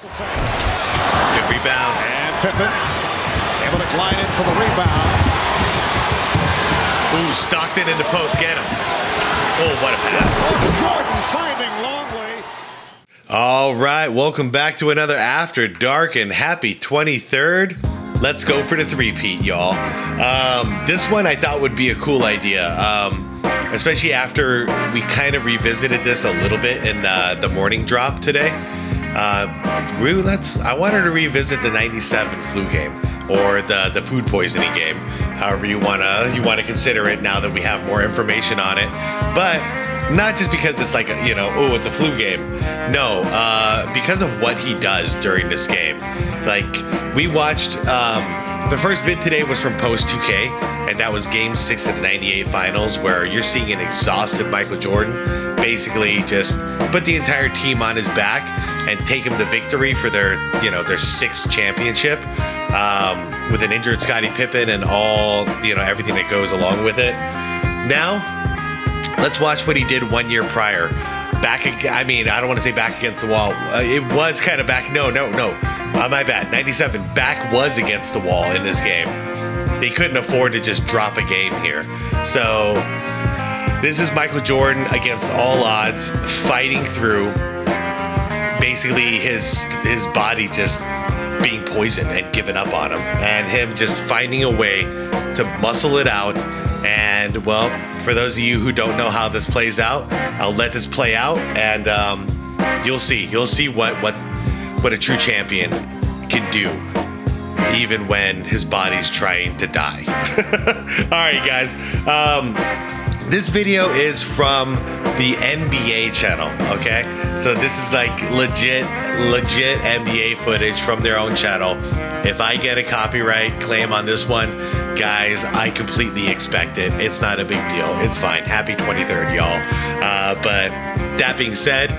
Good rebound. And Pippen able to glide in for the rebound. Ooh, Stockton in the post. Get him. Oh, what a pass. Jordan finding Longley. All right, welcome back to another After Dark and happy 23rd. Let's go for the three-peat, y'all. This one I thought would be a cool idea, especially after we kind of revisited this a little bit in the morning drop today. I wanted to revisit the 97 flu game or the food poisoning game, however you wanna consider it now that we have more information on it. But not just because it's like it's a flu game. No, because of what he does during this game. Like we watched the first vid today was from Post 2K, and that was Game 6 of the '98 Finals, where you're seeing an exhausted Michael Jordan basically just put the entire team on his back and take him to victory for their sixth championship, with an injured Scottie Pippen and all everything that goes along with it. Now, let's watch what he did 1 year prior. I don't want to say back against the wall. It was kind of back. No. My bad. 97. Back was against the wall in this game. They couldn't afford to just drop a game here. So this is Michael Jordan against all odds, fighting through basically his body just being poisoned and given up on him, and him just finding a way to muscle it out. And well, for those of you who don't know how this plays out, I'll let this play out, and you'll see what a true champion can do, even when his body's trying to die. All right, guys. This video is from the NBA channel, okay? So this is like legit NBA footage from their own channel. If I get a copyright claim on this one, guys, I completely expect it. It's not a big deal. It's fine. Happy 23rd, y'all. But that being said,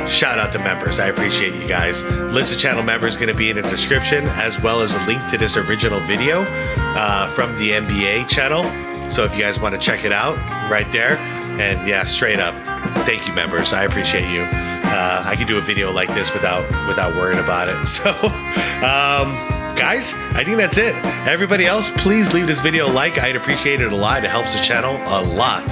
shout out to members. I appreciate you guys. List of channel members going to be in the description, as well as a link to this original video from the NBA channel. So if you guys want to check it out, right there. And yeah, straight up, thank you, members. I appreciate you. I can do a video like this without worrying about it. So, guys, I think that's it. Everybody else, please leave this video a like. I'd appreciate it a lot. It helps the channel a lot.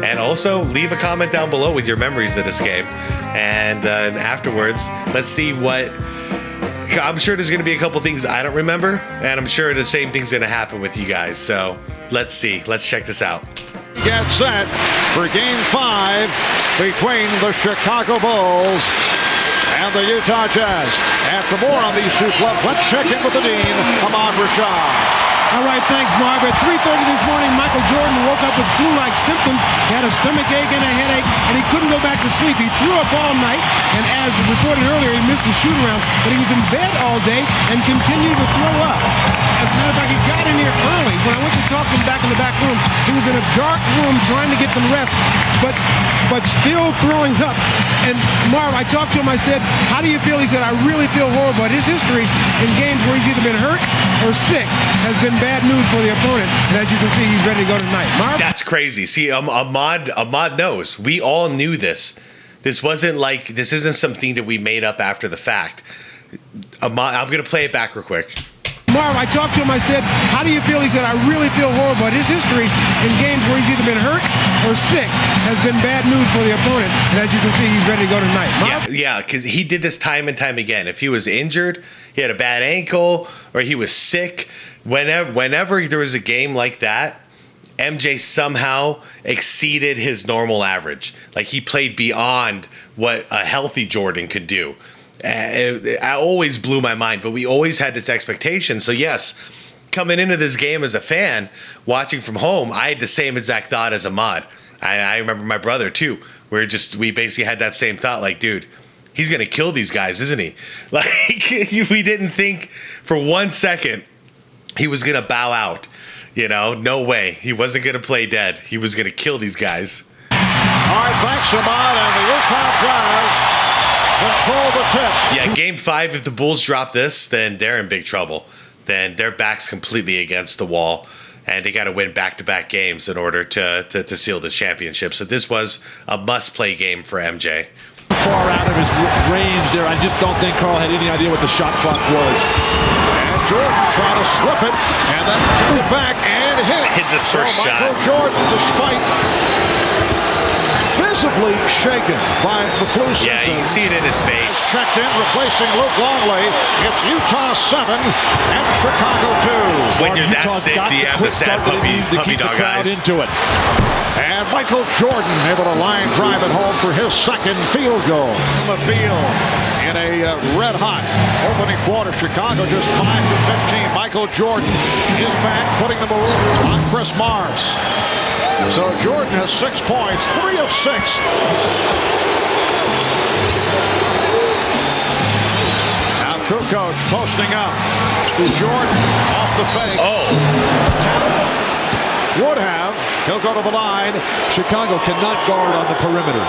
And also leave a comment down below with your memories of this game. And afterwards, let's see what... I'm sure there's going to be a couple things I don't remember, and I'm sure the same thing's going to happen with you guys. So let's see. Let's check this out. Get set for Game 5 between the Chicago Bulls and the Utah Jazz. And for more on these two clubs, let's check in with the Dean, Ahmad Rashad. All right, thanks, Marv. At 3:30 this morning, Michael Jordan woke up with flu-like symptoms. He had a stomach ache and a headache, and he couldn't go back to sleep. He threw up all night, and as reported earlier, he missed the shoot-around, but he was in bed all day and continued to throw up. As a matter of fact, he got in here early. When I went to talk to him back in the back room, he was in a dark room trying to get some rest, but still throwing up. And Marv, I talked to him, I said, how do you feel? He said, I really feel horrible. But his history in games where he's either been hurt or sick has been bad news for the opponent. And as you can see, he's ready to go tonight. Marv? That's crazy. See, Ahmad knows. We all knew this. This isn't something that we made up after the fact. Ahmad, I'm going to play it back real quick. Marv, I talked to him, I said, how do you feel? He said, I really feel horrible. But his history in games where he's either been hurt or sick has been bad news for the opponent. And as you can see, he's ready to go tonight. Marv? Yeah, because he did this time and time again. If he was injured, he had a bad ankle, or he was sick, whenever there was a game like that, MJ somehow exceeded his normal average. Like, he played beyond what a healthy Jordan could do. It always blew my mind, but we always had this expectation. So yes, coming into this game as a fan, watching from home, I had the same exact thought as Ahmad. I remember my brother too. We basically had that same thought, like, dude, he's gonna kill these guys, isn't he? Like, we didn't think for 1 second he was gonna bow out. No way. He wasn't gonna play dead. He was gonna kill these guys. All right, thanks, Ahmad, and the Utah Jazz control the tip. Yeah, Game 5, if the Bulls drop this, then they're in big trouble. Then their back's completely against the wall, and they got to win back-to-back games in order to seal this championship. So this was a must-play game for MJ. Far out of his range there. I just don't think Carl had any idea what the shot clock was. And Jordan trying to slip it, and then take it back and hit. Hits his first shot. Michael Jordan, despite visibly shaken by the flu symptoms. Yeah, you can see it in his face. Checked in, replacing Luke Longley. It's Utah 7 and Chicago 2. When you're that Utah's sick, got you the have the quick sad start they need to puppy keep the dog crowd eyes. into it. And Michael Jordan able to line drive it home for his second field goal in the field in a red-hot opening quarter. Chicago just 5 for 15. Michael Jordan is back, putting the move on Chris Mars. So Jordan has 6 points, 3 of 6. Now Kukoc posting up. Jordan off the fake. Oh. Would have. He'll go to the line. Chicago cannot guard on the perimeter.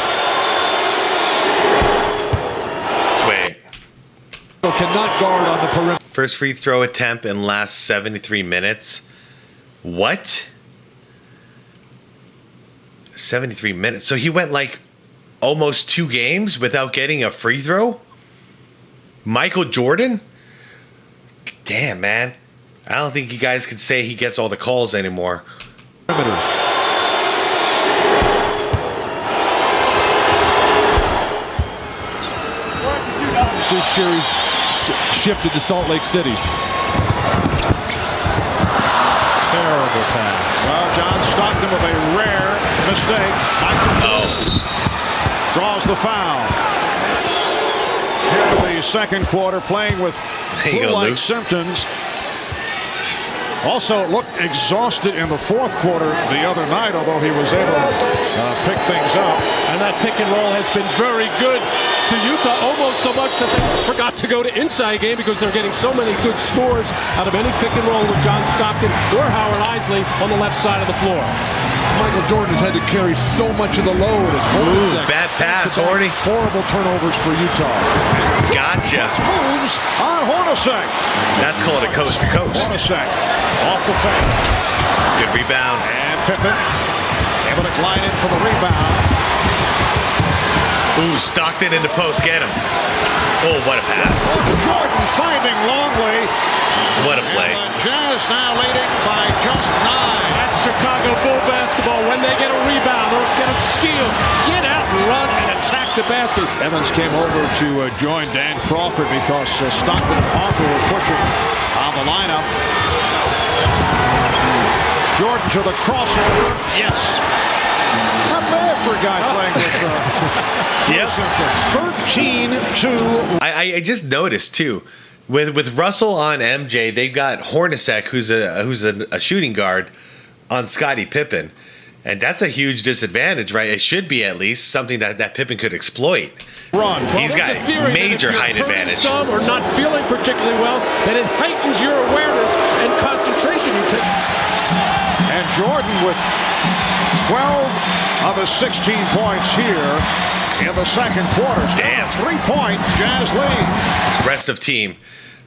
Wait. Cannot guard on the perimeter. First free throw attempt in last 73 minutes. What? 73 minutes. So he went like almost 2 games without getting a free throw? Michael Jordan? Damn, man. I don't think you guys can say he gets all the calls anymore. This series shifted to Salt Lake City. Terrible pass. Well, John Stockton with a rare mistake. Draws the foul. Here in the second quarter, playing with There you go, flu-like Luke. symptoms. Also looked exhausted in the fourth quarter the other night, although he was able to pick things up. And that pick and roll has been very good to Utah, almost so much that they forgot to go to inside game because they're getting so many good scores out of any pick and roll with John Stockton or Howard Eisley on the left side of the floor. Michael Jordan has had to carry so much of the load as Hornacek. Bad pass, Horny. Horrible turnovers for Utah. Gotcha. Moves on Hornacek. That's called a coast to coast. Hornacek off the fake. Good rebound. And Pippen able to glide in for the rebound. Ooh, Stockton in the post. Get him. Oh, what a pass. Jordan finding Longley. What a play. And the Jazz now leading by just 9. That's Chicago Bull basketball. When they get a rebound or get a steal, get out and run and attack the basket. Evans came over to join Dan Crawford because Stockton and Parker were pushing on the lineup. Jordan to the crossover. Yes. Not bad for a guy playing with 13-2. I just noticed too, with Russell on MJ, they've got Hornacek, who's a shooting guard, on Scottie Pippen, and that's a huge disadvantage, right? It should be at least something that Pippen could exploit. Run. He's got major height advantage. Some or not feeling particularly well, then it heightens your awareness and concentration. And Jordan with 12 of his 16 points here in the second quarter. Damn. 3-point Jazz lead. Rest of team.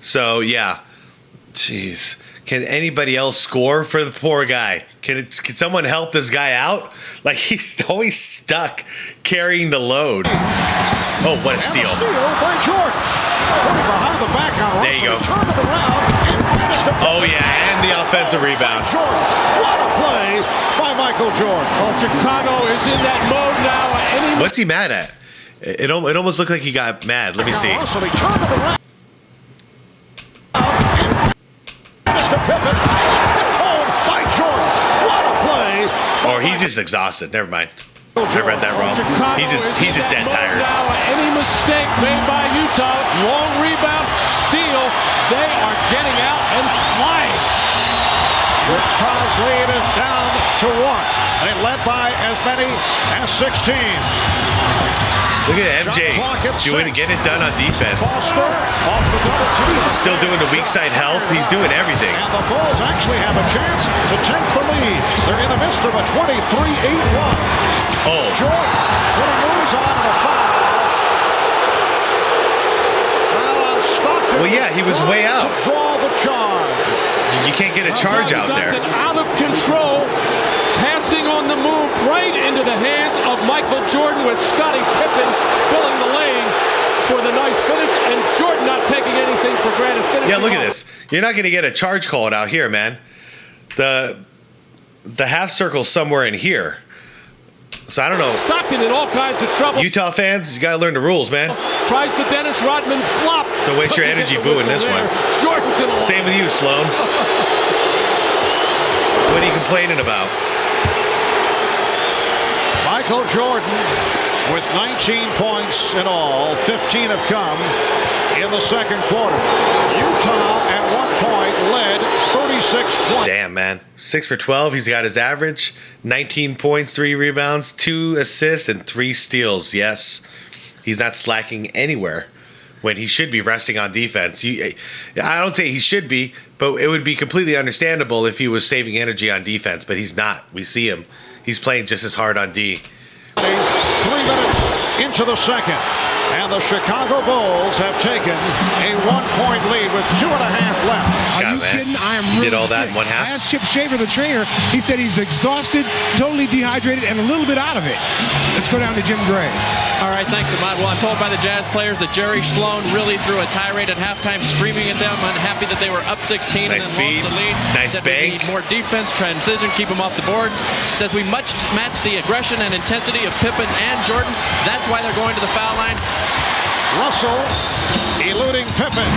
So yeah, jeez. Can anybody else score for the poor guy? Can someone help this guy out? Like, he's always stuck carrying the load. Oh, what a steal! And a steal by Jordan. Putting behind the back on Russell. There you go. Turn it around and feed it to Oh yeah, and the offensive rebound. Jordan. What a play by Michael Jordan. Well, Chicago is in that mode now. What's he mad at? It almost looked like he got mad. Let me see. Russell, he turned it around. To Pippen. Tipped home by Jordan. What a play. Or he's just exhausted. Never mind. I read that wrong. He's just dead tired. Now, any mistake made by Utah, long rebound, steal, they are getting out and flying. Utah's lead is down to 1. They led by as many as 16. Look at MJ getting it done on defense. Foster off the double team. Still doing the weak side help. He's doing everything. And the Bulls actually have a chance to take the lead. They're in the midst of a 23-8 run. Oh. Jordan putting moves on and a foul. Foul on Stockton. Well, yeah, he was way out. To draw the charge. You can't get a charge out there. Out of control, passing on the to move right into the hands of Michael Jordan with Scottie Pippen filling the lane for the nice finish, and Jordan not taking anything for granted. Yeah, look at this. You're not going to get a charge called out here, man. The half circle's somewhere in here. So I don't know. Stockton in all kinds of trouble. Utah fans, you got to learn the rules, man. Tries the Dennis Rodman flop. Don't waste your energy booing this one. Jordan's in the Same with you, Sloan. What are you complaining about? Michael Jordan with 19 points in all. 15 have come in the second quarter. Utah at one point led 36-20. Damn, man. 6 for 12. He's got his average. 19 points, 3 rebounds, 2 assists, and 3 steals. Yes, he's not slacking anywhere when he should be resting on defense. I don't say he should be, but it would be completely understandable if he was saving energy on defense, but he's not. We see him. He's playing just as hard on D. 3 minutes into the second, and the Chicago Bulls have taken a 1-point lead with 2.5 left. Are God, you man. kidding? I am You really did all that sick. in one half? I asked Chip Shaver, the trainer. He said he's exhausted, totally dehydrated, and a little bit out of it. Let's go down to Jim Gray. All right, thanks, Ahmad. Well, I'm told by the Jazz players that Jerry Sloan really threw a tirade at halftime, screaming at them, unhappy that they were up 16 Nice and then feed. lost the lead. Nice Said we bank. need more defense, transition, keep them off the boards. Says we much match the aggression and intensity of Pippen and Jordan. That's why they're going to the foul line. Russell eluding Pippen.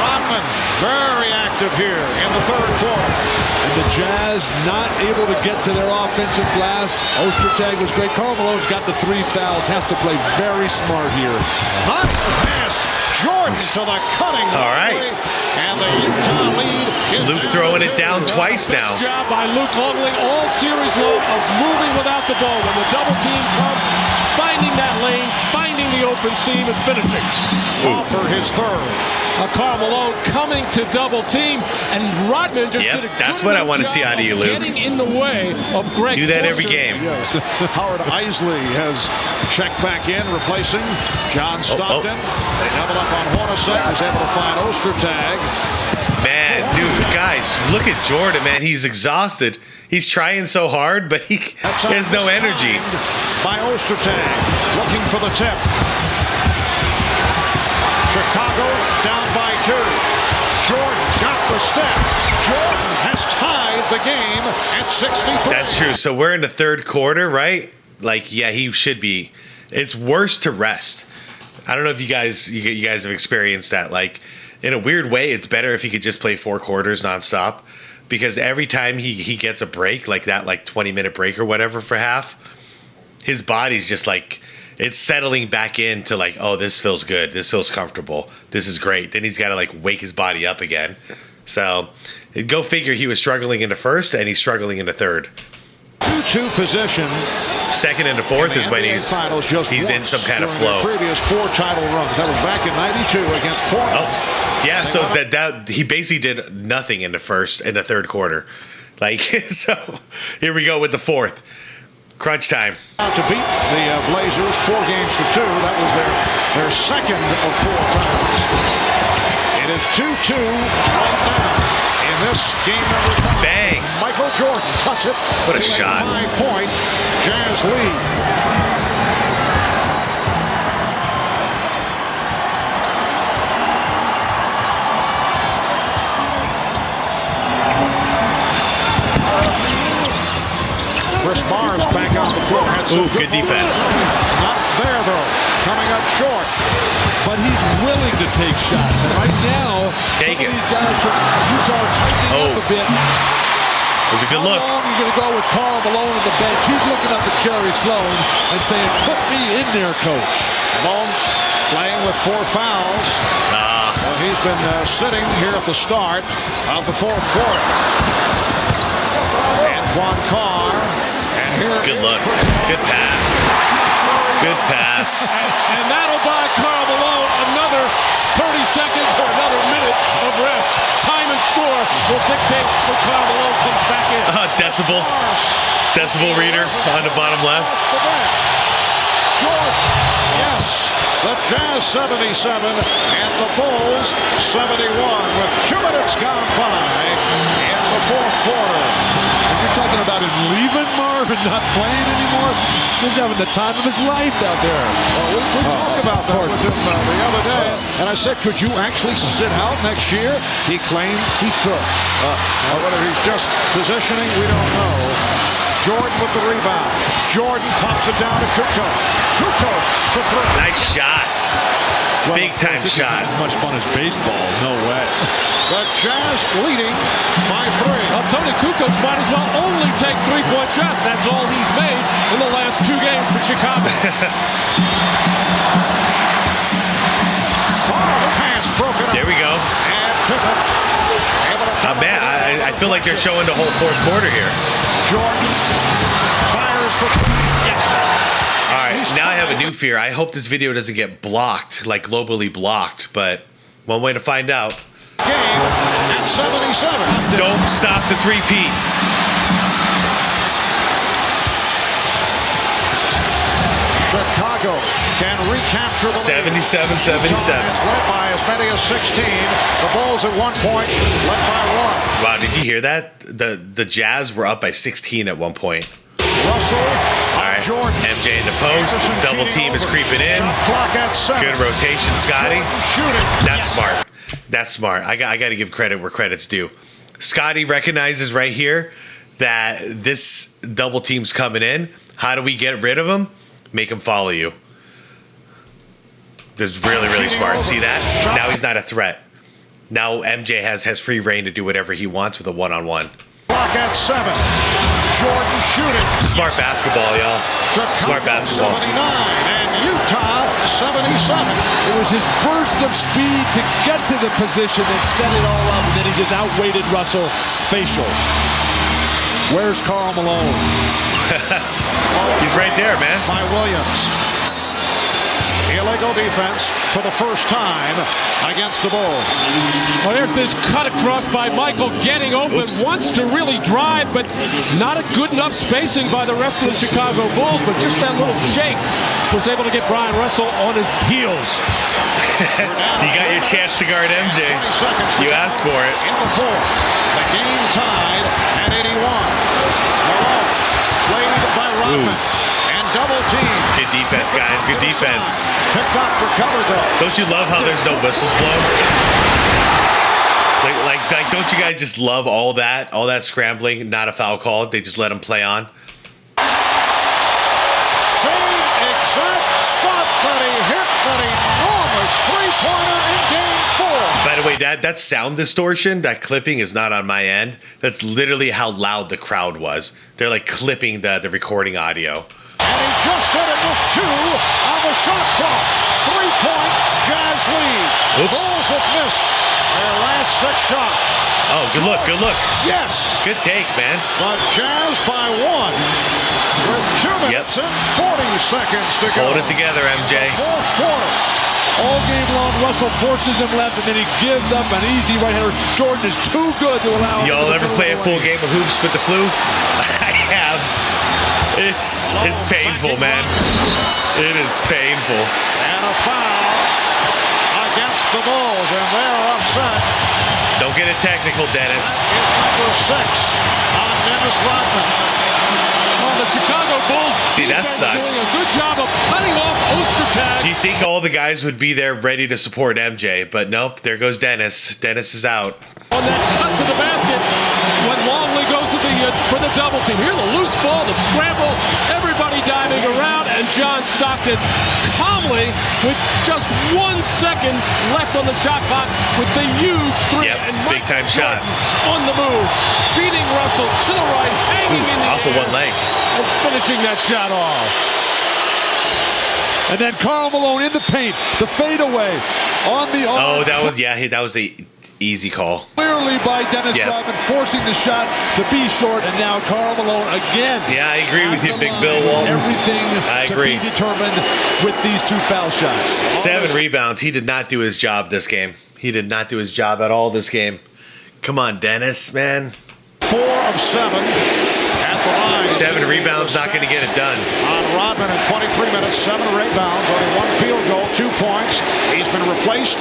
Rodman very active here in the third quarter. And the Jazz not able to get to their offensive glass. Ostertag was great. Karl Malone's got the 3 fouls. Has to play very smart here. Nice pass. Jordan to the cutting. All right. And the Utah lead is Luke throwing it down twice now. Best job by Luke Longley all series long of moving without the ball. When the double team comes, finding that lane, finding the open seam, and finishing. Hopper his third. Karl Malone coming to double team, and Rodman just Yep, did a that's good what I enough want to see job out of you, Luke. Getting in the way of Greg Do that every Foster. game. Yes. Howard Eisley has checked back in, replacing John Stockton. They double up on Hornacek, was able to find Ostertag. Man, dude, guys, look at Jordan, man. He's exhausted. He's trying so hard, but he has no energy. By Ostertag, looking for the tip. Chicago down by 2. Jordan got the step. Jordan has tied the game at 63. That's true. So we're in the third quarter, right? Like, yeah, he should be. It's worse to rest. I don't know if you guys have experienced that. Like, in a weird way, it's better if he could just play 4 quarters nonstop, because every time he gets a break like that, like 20-minute break or whatever for half, his body's just like, it's settling back into like, oh, this feels good. This feels comfortable. This is great. Then he's got to like wake his body up again. So go figure, he was struggling in the first and he's struggling in the third. 2-2 position. Second and the fourth is when NBA Finals just he's in once some kind of during their flow. Previous 4 title runs. That was back in '92 against Portland. Oh, yeah. So that he basically did nothing in the third quarter. Like, so here we go with the fourth. Crunch time. To beat the Blazers 4 games to 2. That was their second of 4 times. It is 2-2 right now in this game number 5. Bang. Michael Jordan cuts it. What a to shot. 5-point Jazz lead. Chris Barnes back on the floor. Had some Ooh, good defense. Not there, though. Coming up short. But he's willing to take shots. And right now, Take some it. of these guys from Utah are tightening up a bit. It was a good look. How long are you going to go with Karl Malone on the bench? He's looking up at Jerry Sloan and saying, put me in there, coach. Malone playing with 4 fouls. Well, he's been sitting here at the start of the fourth quarter. Antoine Carr. And here Good is look. Chris Paul. Good pass. Good pass. And that'll buy Karl Malone another 30 seconds or another minute of rest. Time and score will dictate when Karl Malone comes back in. Decibel reader on the bottom left. Jordan, yes. The Jazz 77 and the Bulls 71 with 2 minutes gone by in the fourth quarter. And you're talking about him leaving Marv and not playing anymore. He's having the time of his life out there. Well, we talked about that with him the other day, and I said, could you actually sit out next year? He claimed he could. Whether he's just positioning, we don't know. Jordan with the rebound. Jordan pops it down to Kukoc. Kukoc for three. Nice shot. Big time shot. As much fun as baseball. No way. The Jazz leading by 3. Well, Tony Kukoc might as well only take 3-point shots. That's all he's made in the last 2 games for Chicago. Pass broken up. There we go. And Pippen. Man, I feel like they're showing the whole fourth quarter here. Jordan fires for yes. All right, now I have a new fear. I hope this video doesn't get blocked, like globally blocked, but one way to find out. Game at 77. Don't stop the three-peat. Chicago can recapture the 77-77. led by as many as 16. The Bulls at 1 point led by 1. Wow, did you hear that? The Jazz were up by 16 at one point. Russell. All right, Jordan. MJ in the post. Anderson Double team is creeping in. Shot clock at 7. Good rotation, Scotty. Shooting. That's smart. That's smart. I got to give credit where credit's due. Scotty recognizes right here that this double team's coming in. How do we get rid of them? Make him follow you. That's really, really smart. See that? Now he's not a threat. Now MJ has free reign to do whatever he wants with a one-on-one. Clock at 7. Jordan shooting. Smart basketball, y'all. Smart basketball. 79 and Utah 77. It was his burst of speed to get to the position that set it all up, and then he just outweighted Russell facial. Where's Karl Malone? He's right there, man. By Williams. Illegal defense for the first time against the Bulls. Well, there's this cut across by Michael, getting open. Oops. Wants to really drive, but not a good enough spacing by the rest of the Chicago Bulls. But just that little shake was able to get Brian Russell on his heels. You got your chance to guard MJ. 20 seconds. You asked for it. In the fourth. The game tied at 81. Malone played by Rodman. And double team. Good defense, guys. Good defense. Picked up, recovered though. Don't you love how there's no whistles blown? Like, don't you guys just love all that scrambling, not a foul call? They just let him play on. Same exact spot that he hit that enormous three-pointer in game 4. By the way, that sound distortion, that clipping is not on my end. That's literally how loud the crowd was. They're like clipping the recording audio. And he just did it with 2 on the shot clock. 3-point Jazz lead. Oops. Bulls have missed their last 6 shots. Oh, good look, good look. Yes. Good take, man. The Jazz by 1 with 2 minutes and 40 seconds to go. Hold it together, MJ. Fourth quarter. All game long, Russell forces him left, and then he gives up an easy right-hander. Jordan is too good to allow him. Y'all ever play a full game of hoops with the flu? I have. It's painful, man. It is painful. And a foul against the Bulls, and they're upset. Don't get it technical, Dennis. It's number 6 on Dennis Rodman. Well, the Chicago Bulls. See, that sucks. Doing a good job of cutting off Ostertag. You'd think all the guys would be there ready to support MJ, but nope, there goes Dennis. Dennis is out. On that cut to the basket when Longley goes to for the double team. Here the loose ball, the scramble, everybody diving around, and John Stockton calmly with just 1 second left on the shot clock with the huge 3. Yep, and big time shot. On the move, beating Russell to the right, hanging in the Off of air, one leg. and finishing that shot off. And then Karl Malone in the paint, the fadeaway on the arm. Oh, that was a easy call. Clearly by Dennis Yep. Rodman, forcing the shot to be short, and now Karl Malone again. Yeah, I agree with at you, the Big line. Bill Walton. Everything I agree. to be determined with these 2 foul shots. 7 rebounds. He did not do his job this game. He did not do his job at all this game. Come on, Dennis, man. 4 of 7 at the line. 7 rebounds, not going to get it done. On Rodman in 23 minutes, 7 rebounds, only 1 field goal, 2 points. He's been replaced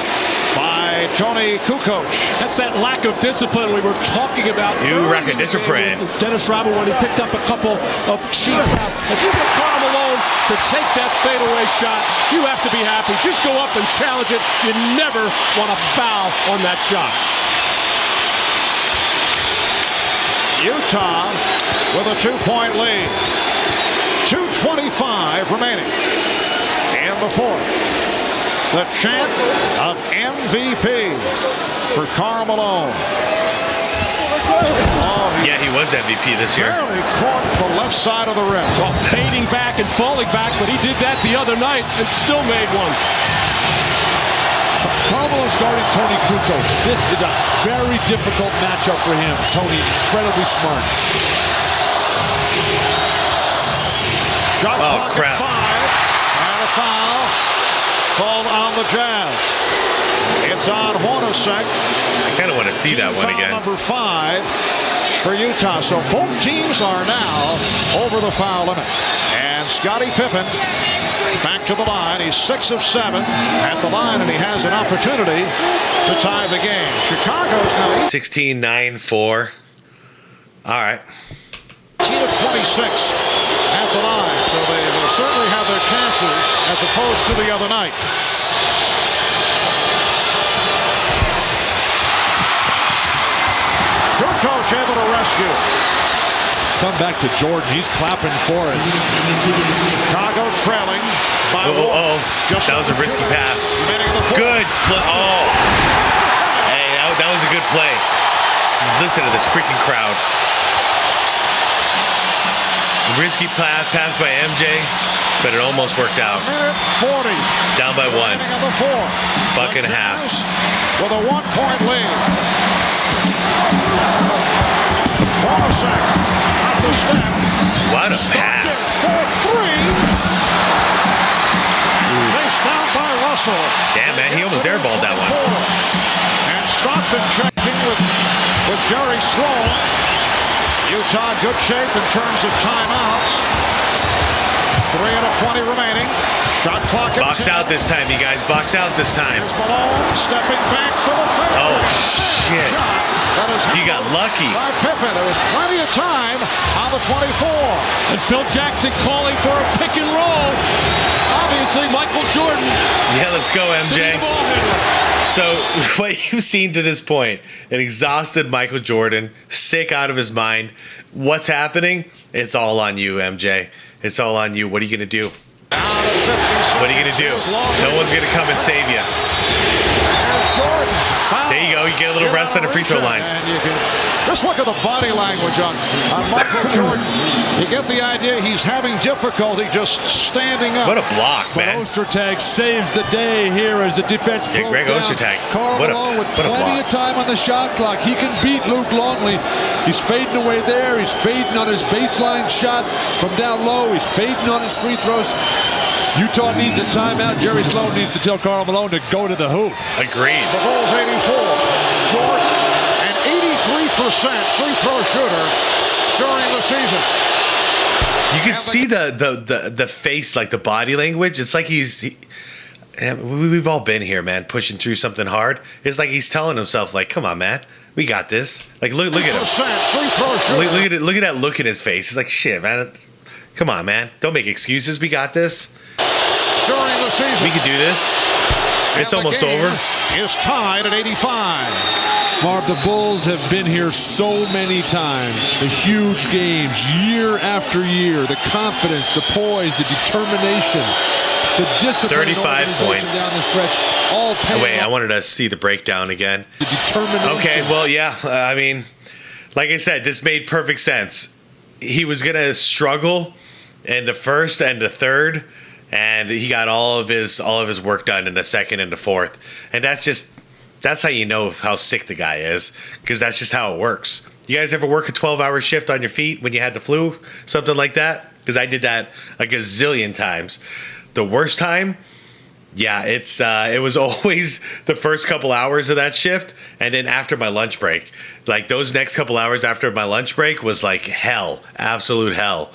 by Tony Kukoc. That's that lack of discipline we were talking about. You lack of discipline. Dennis Rodman, when he picked up a couple of cheap fouls. If you get Karl Malone to take that fadeaway shot, you have to be happy. Just go up and challenge it. You never want to foul on that shot. Utah with a 2-point lead. 2:25 remaining in the fourth. The chant of MVP for Karl Malone. Oh, Yeah, he was MVP this year. barely caught the left side of the rim. Well, fading back and falling back, but he did that the other night and still made one. Karl Malone's guarding Tony Kukoc. This is a very difficult matchup for him. Tony, incredibly smart. Shot Oh, clock at crap. 5. And a foul called on the Jazz. It's on Hornacek. I kind of want to see that one Foul again. number 5 for Utah. So both teams are now over the foul limit. And Scottie Pippen back to the line. He's 6 of 7 at the line, and he has an opportunity to tie the game. Chicago's now 16-9-4. All right. 18 of 26 at the line. So they will certainly have their chances as opposed to the other night. Kukoc able to rescue. Come back to Jordan. He's clapping for it. Chicago trailing by Oh, one. Just that was a under risky 2 minutes pass. remaining in the fourth. Good play. Oh. Hey, that was a good play. Listen to this freaking crowd. Risky pass by MJ, but it almost worked out. Minute 40. Down by 1. Remaining in the fourth. Buck and a half. With a 1-point lead. Hornacek at the step. What a pass. For 3. Faced down by Russell. Damn, man, he almost airballed that one. And Stockton checking with Jerry Sloan. Utah in good shape in terms of timeouts. 3 out of 20 remaining. Shot clock at Box 10. out this time, you guys. Box out this time. Here's Malone stepping back for the finish. Oh, shit. That is You got lucky. by Pippen. There was plenty of time on the 24. And Phil Jackson calling for a pick and roll. Obviously, Michael Jordan Yeah, let's go, to be MJ. the ball handler. So, what you've seen to this point, an exhausted Michael Jordan, sick out of his mind. What's happening? It's all on you, MJ. It's all on you. What are you going to do? Out of 50 seconds. What are you going to do? No one's going to come and save you. There's Jordan. Foul. There you go. You get a little rest on the free throw line. And you can just look at the body language on Michael Jordan. You get the idea he's having difficulty just standing up. What a block, But man. Ostertag saves the day here as the defense Yeah, broke Greg down. Ostertag. Karl What a- Malone with what a plenty block. of time on the shot clock. He can beat Luke Longley. He's fading away there. He's fading on his baseline shot from down low. He's fading on his free throws. Utah needs a timeout. Jerry Sloan needs to tell Karl Malone to go to the hoop. Agreed. The Bulls 84. Jordan, an 83% free throw shooter during the season. You can see the face, like the body language. It's like we've all been here, man, pushing through something hard. It's like he's telling himself, like, come on, man, we got this. Like, look at him. Free throw shooter. Look at that look in his face. He's like, shit, man. Come on, man. Don't make excuses. We got this. During the season. We can do this. It's And the almost game over. Is tied at 85. Marv, the Bulls have been here so many times. The huge games, year after year. The confidence, the poise, the determination, the discipline. 35 and organization points. down the stretch. All paying Wait, I off. wanted to see the breakdown again. The determination. Okay, well, yeah. I mean, like I said, this made perfect sense. He was going to struggle in the first and the third, and he got all of his work done in the second and the fourth. And that's how you know how sick the guy is, because that's just how it works. You guys ever work a 12-hour shift on your feet when you had the flu? Something like that? Because I did that a gazillion times. The worst time? Yeah, it was always the first couple hours of that shift, and then after my lunch break. Like, those next couple hours after my lunch break was like hell, absolute hell.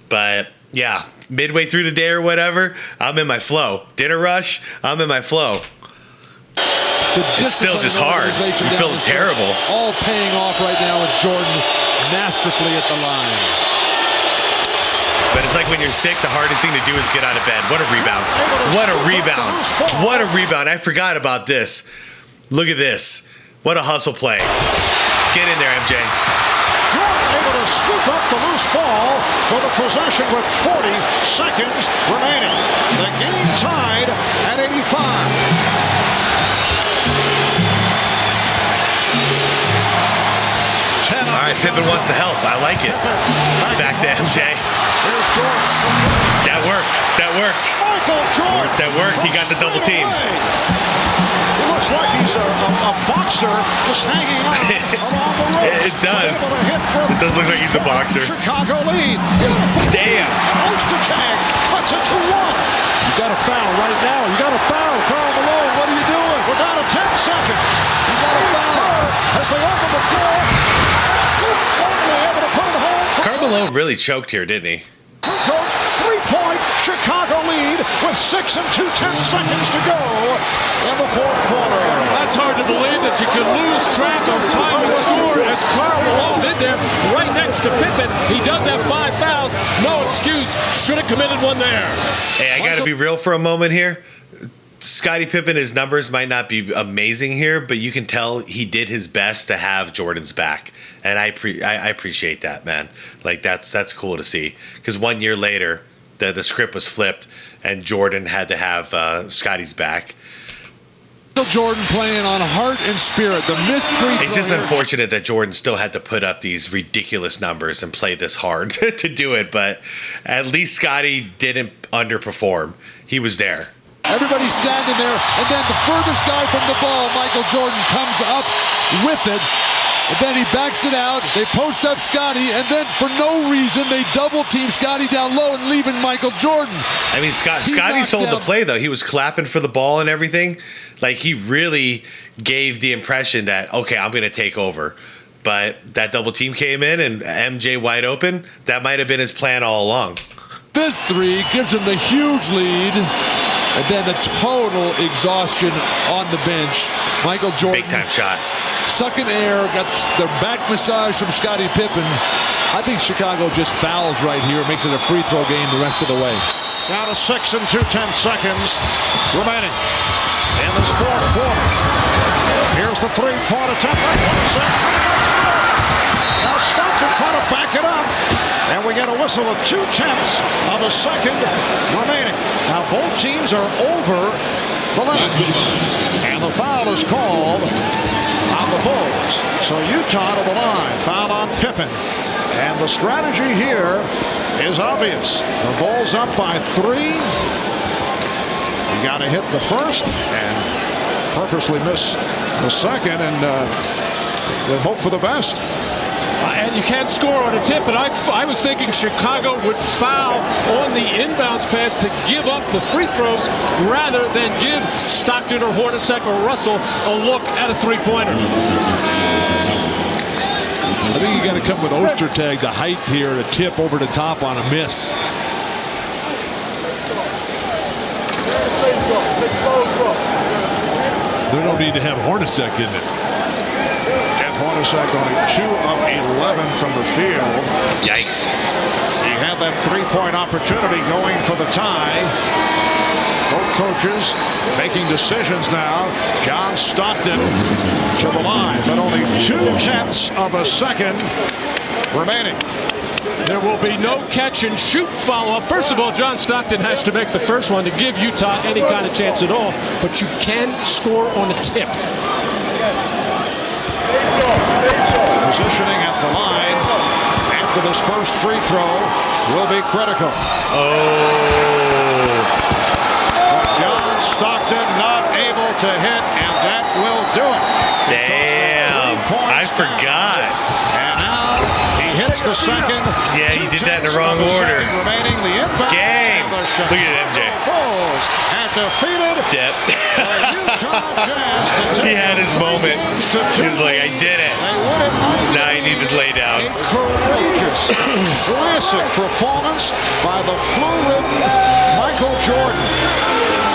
But yeah, midway through the day or whatever, I'm in my flow. Dinner rush, I'm in my flow. It's still just hard. You feel terrible. All paying off right now with Jordan masterfully at the line. But it's like when you're sick, the hardest thing to do is get out of bed. What a rebound. What a rebound. What a rebound. I forgot about this. Look at this. What a hustle play. Get in there, MJ. Jordan able to scoop up the loose ball for the possession with 40 seconds remaining. The game tied at 85. All right, Pippen wants to help. I like it. Back to MJ. That worked. That worked. Michael Jordan. That worked. He got the double team. It looks like he's a boxer just hanging on along the ropes. It does. It does look like he's a boxer. Chicago lead. Beautiful. Damn. SxADk cuts it to 1. You got a foul right now. You got a foul. Karl Malone, what are you doing? We're down to 10 seconds. You got a foul. As they open the floor. Able to put it home. Karl Malone really choked here, didn't he? Coach, 3-point Chicago lead with 6 2/10 seconds to go in the fourth quarter. That's hard to believe that you can lose track of time and score as Karl Malone did there right next to Pippen. He does have 5 fouls. No excuse. Should have committed one there. Hey, I got to be real for a moment here. Scottie Pippen, his numbers might not be amazing here, but you can tell he did his best to have Jordan's back, and I appreciate that, man. Like that's cool to see, because 1 year later, the script was flipped, and Jordan had to have Scottie's back. Jordan playing on heart and spirit. The missed free throw. It's just unfortunate that Jordan still had to put up these ridiculous numbers and play this hard to do it, but at least Scottie didn't underperform. He was there. Everybody's standing there, and then the furthest guy from the ball, Michael Jordan, comes up with it, and then he backs it out. They post up Scottie, and then for no reason, they double-team Scottie down low and leaving Michael Jordan. I mean, Scottie sold the play, though. He was clapping for the ball and everything. Like, he really gave the impression that, okay, I'm going to take over. But that double team came in, and MJ wide open. That might have been his plan all along. This three gives him the huge lead. And then the total exhaustion on the bench. Michael Jordan. Big time shot. Sucking air, got the back massage from Scottie Pippen. I think Chicago just fouls right here. Makes it a free throw game the rest of the way. Down to 6 2/10 seconds remaining in this fourth quarter. Here's the 3-point attempt. Now Stockton trying to back it up. And we get a whistle of 0.2 of a second remaining. Now both teams are over the limit. And the foul is called on the Bulls. So Utah to the line. Foul on Pippen. And the strategy here is obvious. The Bulls up by 3. You got to hit the first and purposely miss the second and then hope for the best. And you can't score on a tip, but I was thinking Chicago would foul on the inbounds pass to give up the free throws rather than give Stockton or Hornacek or Russell a look at a three-pointer. I think you got to come with Ostertag, the height here, to tip over the top on a miss. They don't need to have Hornacek in it. Hornacek only 2 of 11 from the field. Yikes. He had that 3-point opportunity going for the tie. Both coaches making decisions now. John Stockton to the line, but only 0.2 of a second remaining. There will be no catch and shoot follow-up. First of all, John Stockton has to make the first one to give Utah any kind of chance at all, but you can score on a tip. Positioning at the line after this first free throw will be critical. Oh. But John Stockton not able to hit, and that will do it. Damn. I forgot. And now he hits the second. Yeah, he did that in the wrong order. Remaining the inbound. Game. Look at MJ. Bulls have defeated Dip. the Utah Jazz. He had his moment. He was like, I did it. They win it. Now you need to lay down. A courageous Burgess. Classic performance by the flu-ridden Michael Jordan.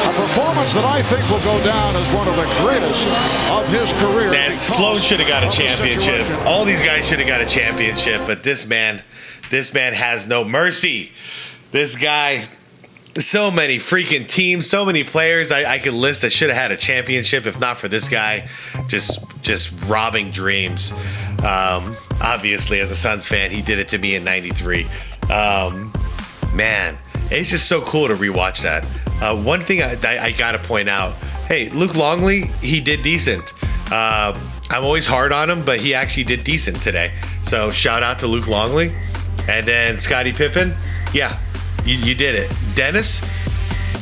A performance that I think will go down as one of the greatest of his career. Man, Sloan should have got a championship. All these guys should have got a championship, but this man has no mercy. This guy, so many freaking teams, so many players I could list that should have had a championship if not for this guy just robbing dreams. Obviously, as a Suns fan, he did it to me in '93. Man, it's just so cool to rewatch that. One thing I gotta point out, hey, Luke Longley, he did decent. I'm always hard on him, but he actually did decent today. So shout out to Luke Longley. And then Scottie Pippen, yeah, you did it. Dennis,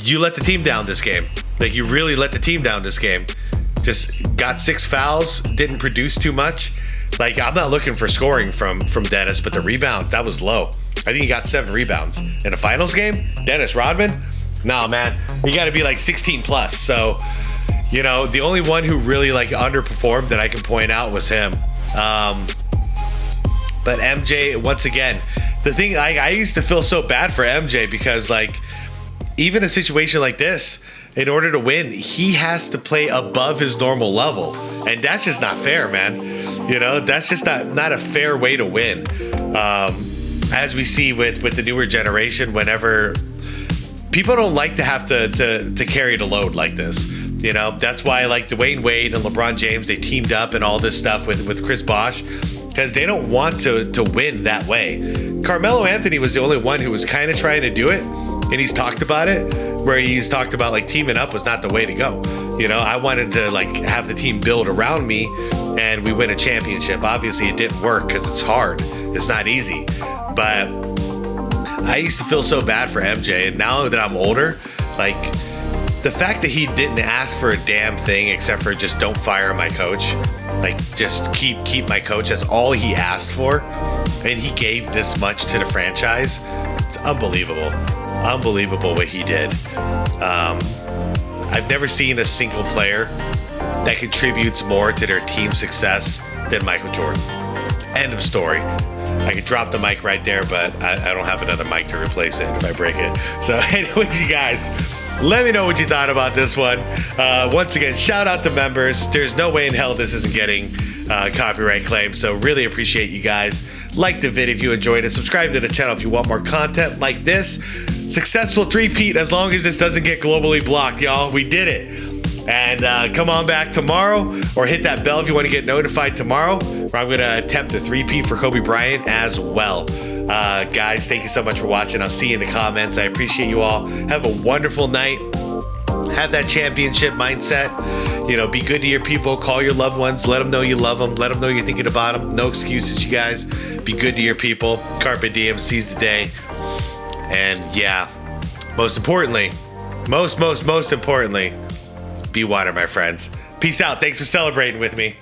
you let the team down this game. Like, you really let the team down this game. Just got 6 fouls, didn't produce too much. Like, I'm not looking for scoring from Dennis, but the rebounds, that was low. I think he got 7 rebounds. In a finals game, Dennis Rodman, no, man, you got to be like 16 plus. So, you know, the only one who really like underperformed that I can point out was him. But MJ, once again, the thing, I used to feel so bad for MJ because, like, even a situation like this, in order to win, he has to play above his normal level. And that's just not fair, man. You know, that's just not a fair way to win. As we see with the newer generation, whenever people don't like to have to carry the load like this. You know, that's why, like, Dwayne Wade and LeBron James, they teamed up and all this stuff with Chris Bosh, because they don't want to win that way. Carmelo Anthony was the only one who was kind of trying to do it, and he's talked about it, where he's talked about, like, teaming up was not the way to go. You know, I wanted to, like, have the team build around me, and we win a championship. Obviously, it didn't work because it's hard. It's not easy. But I used to feel so bad for MJ, and now that I'm older, like, the fact that he didn't ask for a damn thing except for just don't fire my coach, like, just keep my coach, that's all he asked for, and he gave this much to the franchise. It's unbelievable what he did. I've never seen a single player that contributes more to their team success than Michael Jordan. End of story. I could drop the mic right there, but I don't have another mic to replace it if I break it. So anyways, you guys, let me know what you thought about this one. Once again, shout out to members. There's no way in hell this isn't getting copyright claims, so really appreciate you guys. Like the video if you enjoyed it. Subscribe to the channel if you want more content like this. Successful three-peat as long as this doesn't get globally blocked, y'all. We did it. And come on back tomorrow, or hit that bell if you want to get notified tomorrow, where I'm going to attempt a three-peat for Kobe Bryant as well. Guys, thank you so much for watching. I'll see you in the comments. I appreciate you all. Have a wonderful night. Have that championship mindset. You know, be good to your people. Call your loved ones. Let them know you love them. Let them know you're thinking about them. No excuses, you guys. Be good to your people. Carpe diem. Seize the day. And yeah, most importantly, most importantly, be water, my friends. Peace out. Thanks for celebrating with me.